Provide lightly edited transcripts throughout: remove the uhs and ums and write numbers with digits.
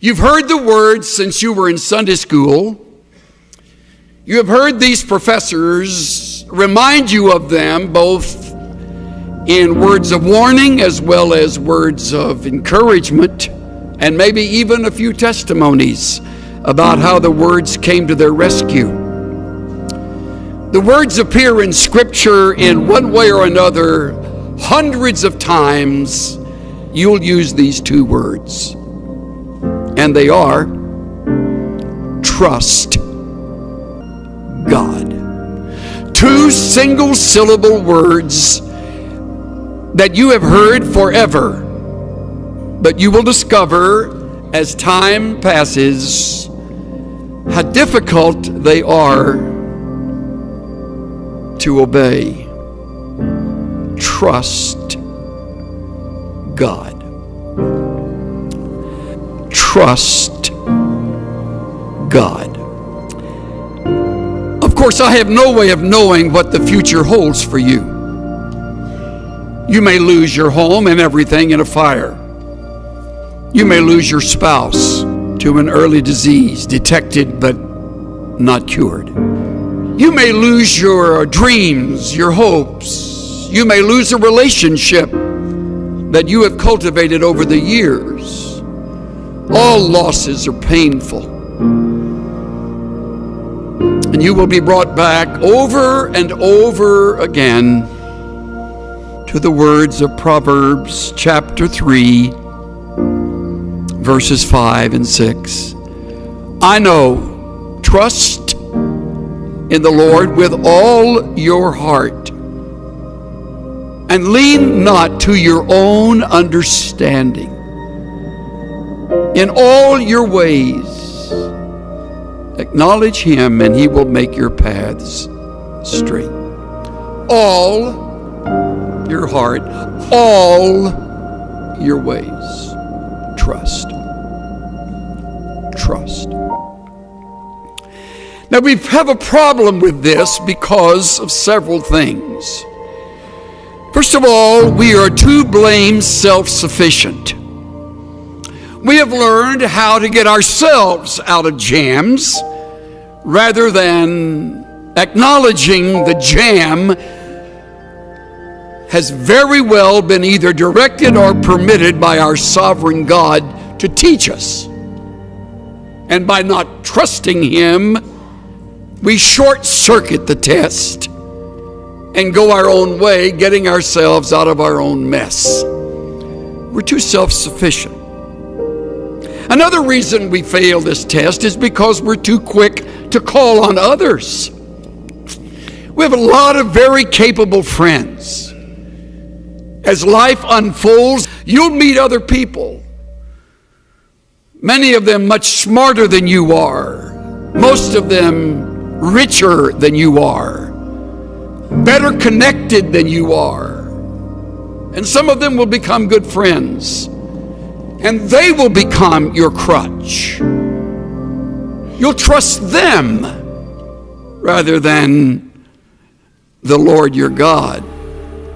You've heard the words since you were in Sunday school. You have heard these professors remind you of them, both in words of warning as well as words of encouragement, and maybe even a few testimonies about how the words came to their rescue. The words appear in Scripture in one way or another. Hundreds of times you'll use these two words, and they are trust God. Two single-syllable words that you have heard forever, but you will discover as time passes how difficult they are to obey. Trust God. Trust God. Of course, I have no way of knowing what the future holds for you. You may lose your home and everything in a fire. You may lose your spouse to an early disease, detected but not cured. You may lose your dreams, your hopes. You may lose a relationship that you have cultivated over the years. All losses are painful. And you will be brought back over and over again to the words of Proverbs chapter 3, verses 5 and 6. I know, trust in the Lord with all your heart, and lean not to your own understanding. In all your ways, acknowledge him, and he will make your paths straight. All your heart, all your ways, trust. Trust. Now, we have a problem with this because of several things. First of all, we are to blame self-sufficient. We have learned how to get ourselves out of jams rather than acknowledging the jam has very well been either directed or permitted by our sovereign God to teach us. And by not trusting him, we short-circuit the test and go our own way, getting ourselves out of our own mess. We're too self-sufficient. Another reason we fail this test is because we're too quick to call on others. We have a lot of very capable friends. As life unfolds, you'll meet other people. Many of them much smarter than you are. Most of them richer than you are. Better connected than you are. And some of them will become good friends. And they will become your crutch. You'll trust them rather than the Lord your God.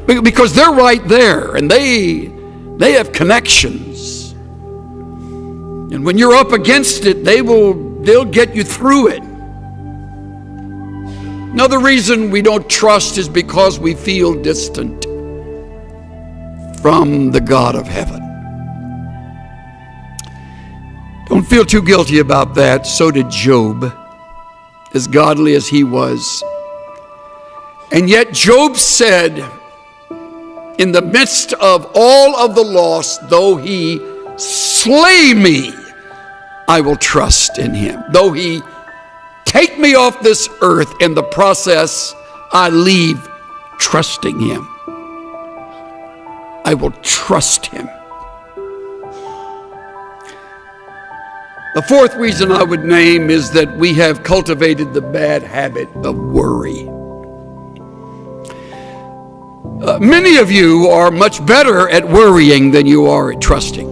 Because they're right there, and they have connections. And when you're up against it, they'll get you through it. Another reason we don't trust is because we feel distant from the God of heaven. Don't feel too guilty about that. So did Job, as godly as he was. And yet Job said, in the midst of all of the loss, though he slay me, I will trust in him. Though he take me off this earth, in the process, I leave trusting him. I will trust him. The fourth reason I would name is that we have cultivated the bad habit of worry. Many of you are much better at worrying than you are at trusting.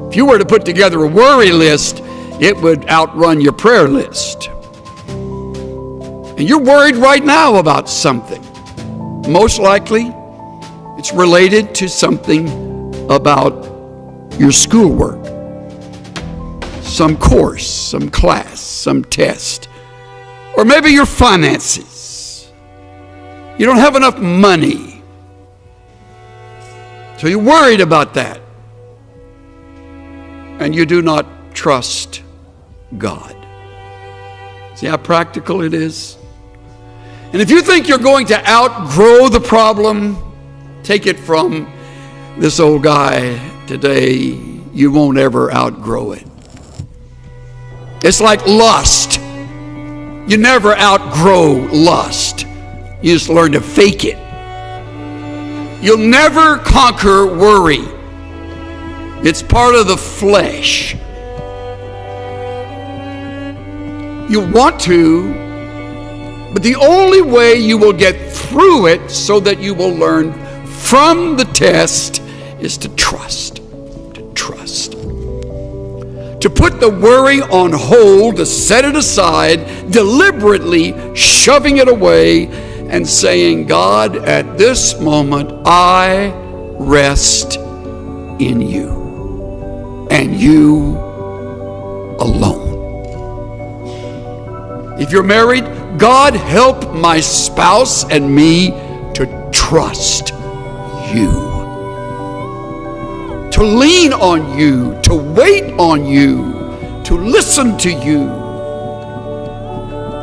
If you were to put together a worry list, it would outrun your prayer list. And you're worried right now about something. Most likely, it's related to something about your schoolwork. some course, some class, some test, or maybe your finances. You don't have enough money, so you're worried about that, and you do not trust God. See how practical it is? And if you think you're going to outgrow the problem, take it from this old guy today, you won't ever outgrow it. It's like lust. You never outgrow lust. You just learn to fake it. You'll never conquer worry. It's part of the flesh. You want to, but the only way you will get through it so that you will learn from the test is to trust. To trust. To put the worry on hold, to set it aside, deliberately shoving it away and saying, God, at this moment, I rest in you and you alone. If you're married, God, help my spouse and me to trust you, to lean on you, to wait on you, to listen to you,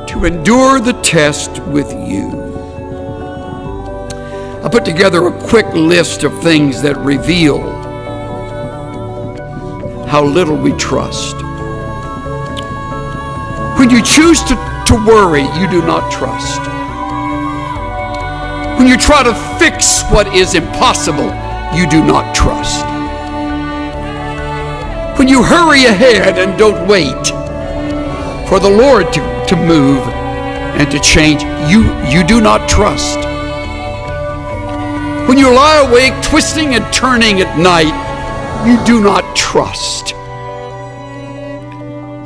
to endure the test with you. I put together a quick list of things that reveal how little we trust. When you choose to worry, you do not trust. When you try to fix what is impossible, you do not trust. When you hurry ahead and don't wait for the Lord to move and to change, you do not trust. When you lie awake twisting and turning at night, you do not trust.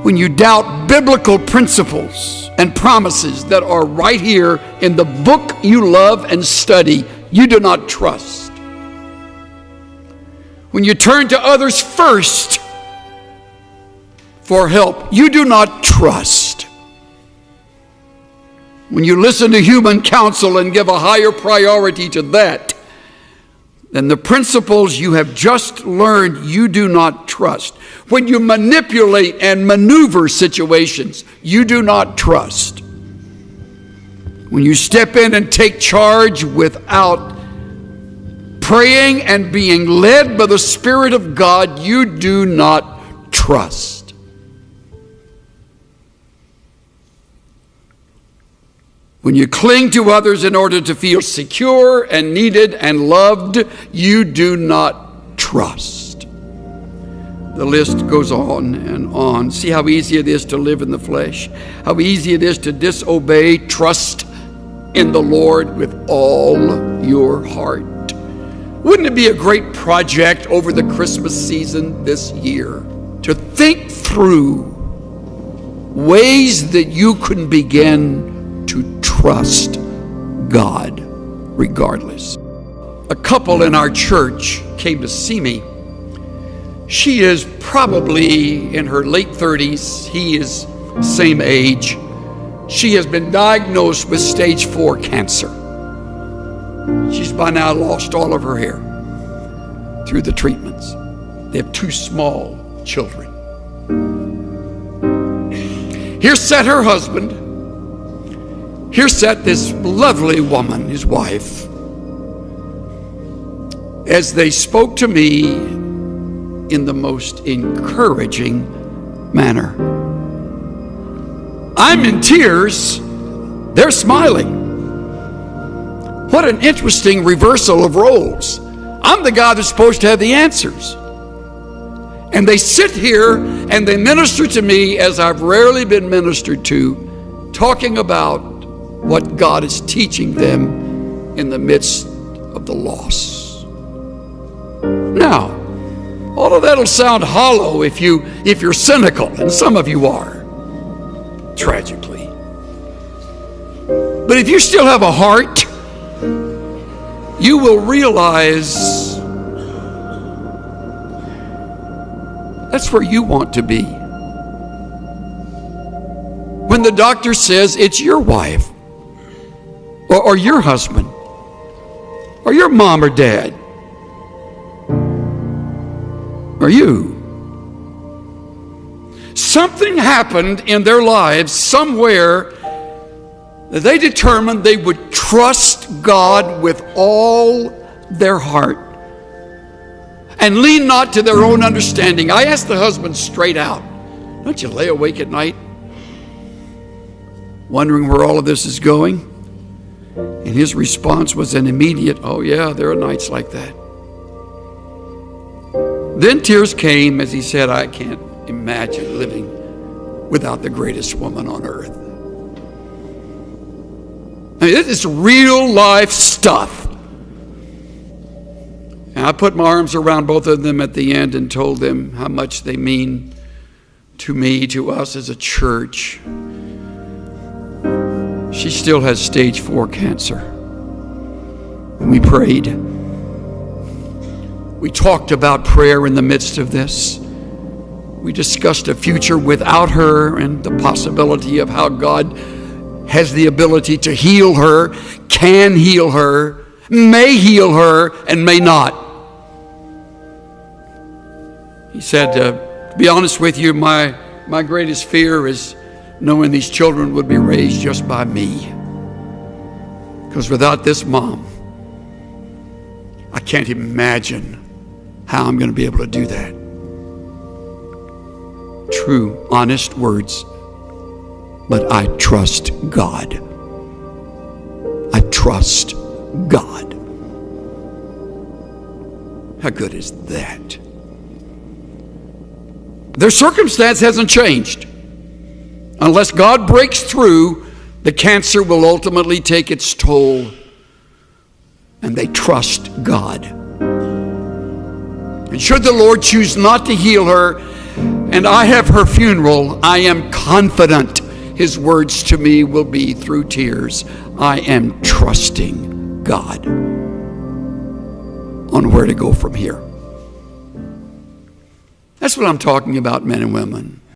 When you doubt biblical principles and promises that are right here in the book you love and study, you do not trust. When you turn to others first for help, you do not trust. When you listen to human counsel and give a higher priority to that than the principles you have just learned, you do not trust. When you manipulate and maneuver situations, you do not trust. When you step in and take charge without praying and being led by the Spirit of God, you do not trust. When you cling to others in order to feel secure and needed and loved, you do not trust. The list goes on and on. See how easy it is to live in the flesh, how easy it is to disobey. Trust in the Lord with all your heart. Wouldn't it be a great project over the Christmas season this year to think through ways that you can begin to trust God regardless? A couple in our church came to see me. She is probably in her late 30s. He is same age. She has been diagnosed with stage 4 cancer. She's by now lost all of her hair through the treatments. They have 2 small children. Here sat her husband. Here sat this lovely woman, his wife, as they spoke to me in the most encouraging manner. I'm in tears. They're smiling. What an interesting reversal of roles. I'm the guy that's supposed to have the answers. And they sit here and they minister to me as I've rarely been ministered to, talking about what God is teaching them in the midst of the loss. Now, all of that'll sound hollow if you're cynical, and some of you are, tragically. But if you still have a heart, you will realize that's where you want to be. when the doctor says it's your wife, or your husband, or your mom or dad, or you. Something happened in their lives somewhere that they determined they would trust God with all their heart and lean not to their own understanding. I asked the husband straight out, don't you lay awake at night wondering where all of this is going? And his response was an immediate, oh yeah, there are nights like that. Then tears came as he said, I can't imagine living without the greatest woman on earth. I mean, this is real life stuff. And I put my arms around both of them at the end and told them how much they mean to me, to us as a church. She still has stage 4 cancer. We prayed. We talked about prayer in the midst of this. We discussed a future without her and the possibility of how God has the ability to heal her, can heal her, may heal her, and may not. He said, to be honest with you, my greatest fear is knowing these children would be raised just by me. Because without this mom, I can't imagine how I'm going to be able to do that. True, honest words. But I trust God. I trust God. How good is that? Their circumstance hasn't changed. Unless God breaks through, the cancer will ultimately take its toll. And they trust God. And should the Lord choose not to heal her, and I have her funeral, I am confident His words to me will be through tears, I am trusting God on where to go from here. That's what I'm talking about, men and women.